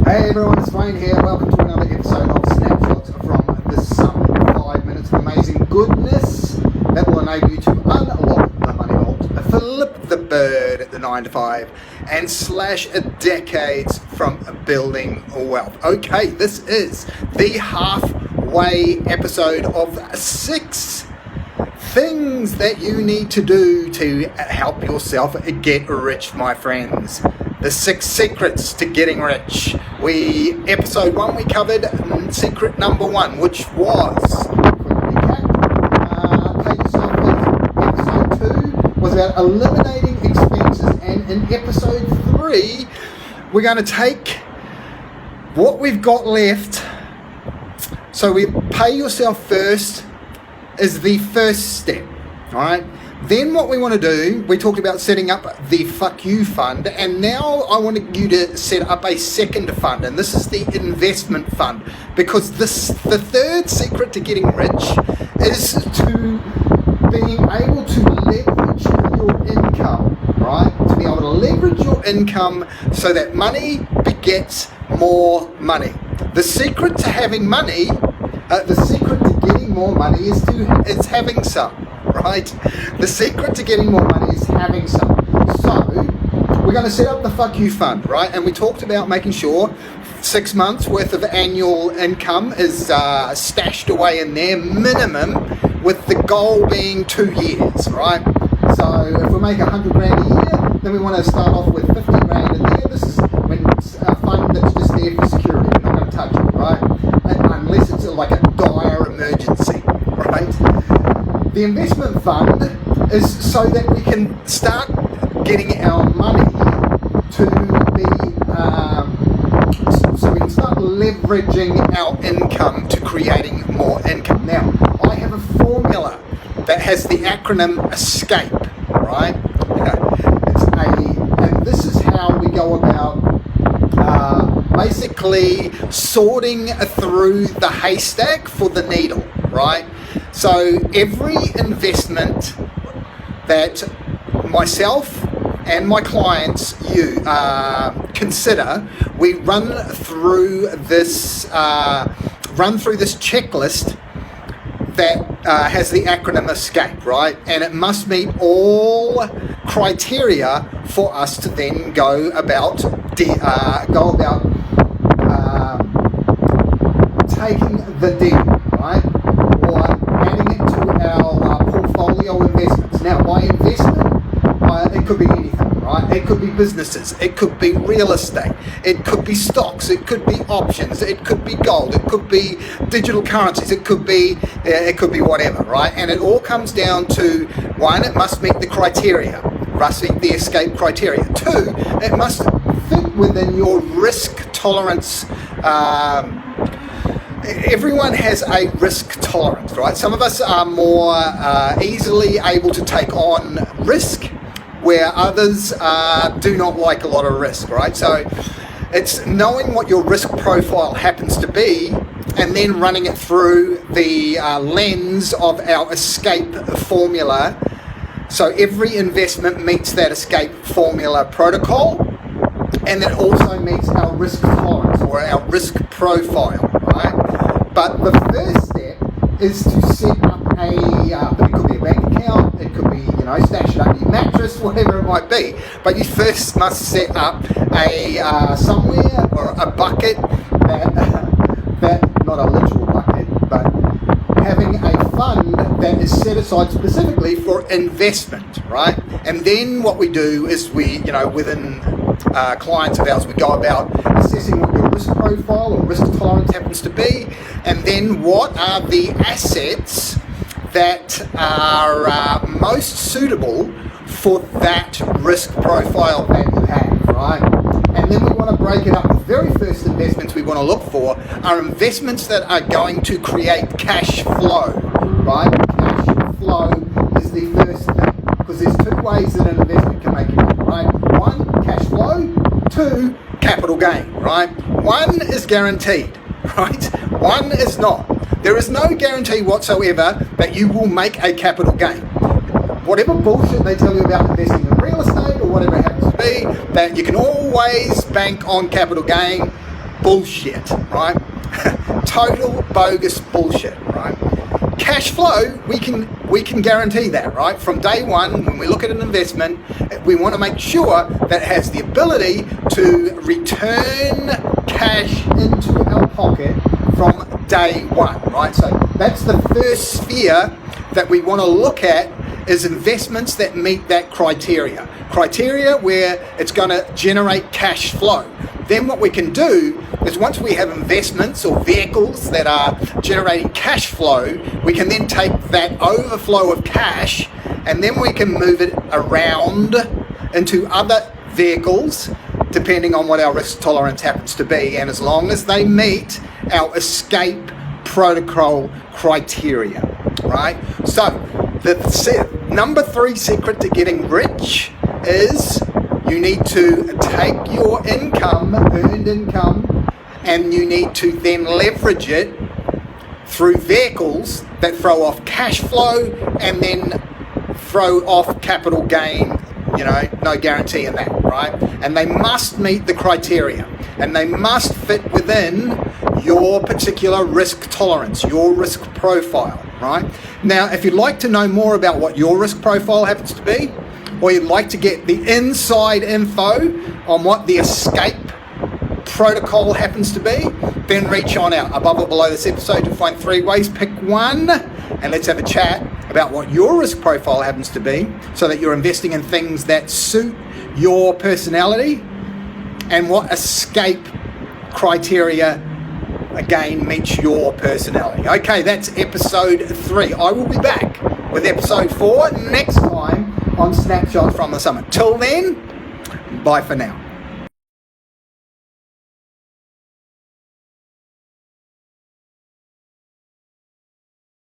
Hey everyone, it's Wayne here. Welcome to another episode of Snapshots from the Sun. 5 minutes of amazing goodness that will enable you to unlock the money vault, flip the bird at the 9 to 5, and slash decades from building wealth. Okay, this is the halfway episode of 6 things that you need to do to help yourself get rich, my friends. The 6 secrets to getting rich. Episode 1, we covered secret number 1, which was, episode 2 was about eliminating expenses, and in episode 3, we're going to take what we've got left. So we pay yourself first is the first step, all right? Then what we want to do, we talked about setting up the Fuck You Fund, and now I want you to set up a second fund, and this is the investment fund, because the third secret to getting rich is to being able to leverage your income, right? To be able to leverage your income so that money begets more money. The secret to having money, the secret to getting more money is having some. Right? The secret to getting more money is having some. So, we're going to set up the Fuck You Fund, right? And we talked about making sure 6 months worth of annual income is stashed away in there, minimum, with the goal being 2 years, right? So, if we make 100 grand a year, then we want to start off with 50 grand in there. This is when it's a fund that's just there for security. We're not going to touch it, right? Unless it's like a dire emergency, right? The investment fund is so that we can start getting our money to be, so we can start leveraging our income to creating more income. Now, I have a formula that has the acronym ESCAPE, right? And this is how we go about basically sorting through the haystack for the needle, right? So every investment that myself and my clients consider, we run through this checklist that has the acronym ESCAPE, right? And it must meet all criteria for us to then go about taking the deal, right? Or adding it to our portfolio investments. Now, by investment, it could be anything, right? It could be businesses, it could be real estate, it could be stocks, it could be options, it could be gold, it could be digital currencies, it could be whatever, right? And it all comes down to, 1, it must meet the criteria, must meet the ESCAPE criteria. 2, it must fit within your risk tolerance. Everyone has a risk tolerance, right? Some of us are more easily able to take on risk, where others do not like a lot of risk, right? So it's knowing what your risk profile happens to be and then running it through the lens of our ESCAPE formula. So every investment meets that ESCAPE formula protocol, and it also meets our risk tolerance or our risk profile, right? But the first step is to set up but it could be a bank account, it could be, stash it under your mattress, whatever it might be. But you first must set up somewhere or a bucket that not a literal bucket, but having a fund that is set aside specifically for investment, right? And then what we do is within clients of ours, we go about assessing what your risk profile or risk tolerance happens to be, and then what are the assets that are most suitable for that risk profile that you have, right? And then we want to break it up. The very first investments we want to look for are investments that are going to create cash flow, right? Cash flow is the first thing, because there's 2 ways that an investment can make you money, right? 1, cash flow. 2, capital gain, right? 1 is guaranteed, right? 1 is not. There is no guarantee whatsoever that you will make a capital gain. Whatever bullshit they tell you about investing in real estate or whatever it happens to be, that you can always bank on capital gain, bullshit, right? Total bogus bullshit, right? Cash flow, we can guarantee that, right? From day one, when we look at an investment, we want to make sure that it has the ability to return cash into our pocket from day one, right? So that's the first sphere that we want to look at, is investments that meet that criteria where it's going to generate cash flow. Then what we can do is, once we have investments or vehicles that are generating cash flow, we can then take that overflow of cash and then we can move it around into other vehicles depending on what our risk tolerance happens to be, and as long as they meet our escape protocol criteria, right? So the number 3 secret to getting rich is you need to take your income, earned income, and you need to then leverage it through vehicles that throw off cash flow and then throw off capital gain. No guarantee in that, right? And they must meet the criteria, and they must fit within your particular risk tolerance, your risk profile, right? Now, if you'd like to know more about what your risk profile happens to be, or you'd like to get the inside info on what the escape protocol happens to be, then reach on out. Above or below this episode, you'll find 3 ways. Pick one, and let's have a chat about what your risk profile happens to be, so that you're investing in things that suit your personality and what escape criteria, again, meets your personality. Okay, that's episode 3. I will be back with episode 4 next time on Snapshots from the Summit. Till then, bye for now.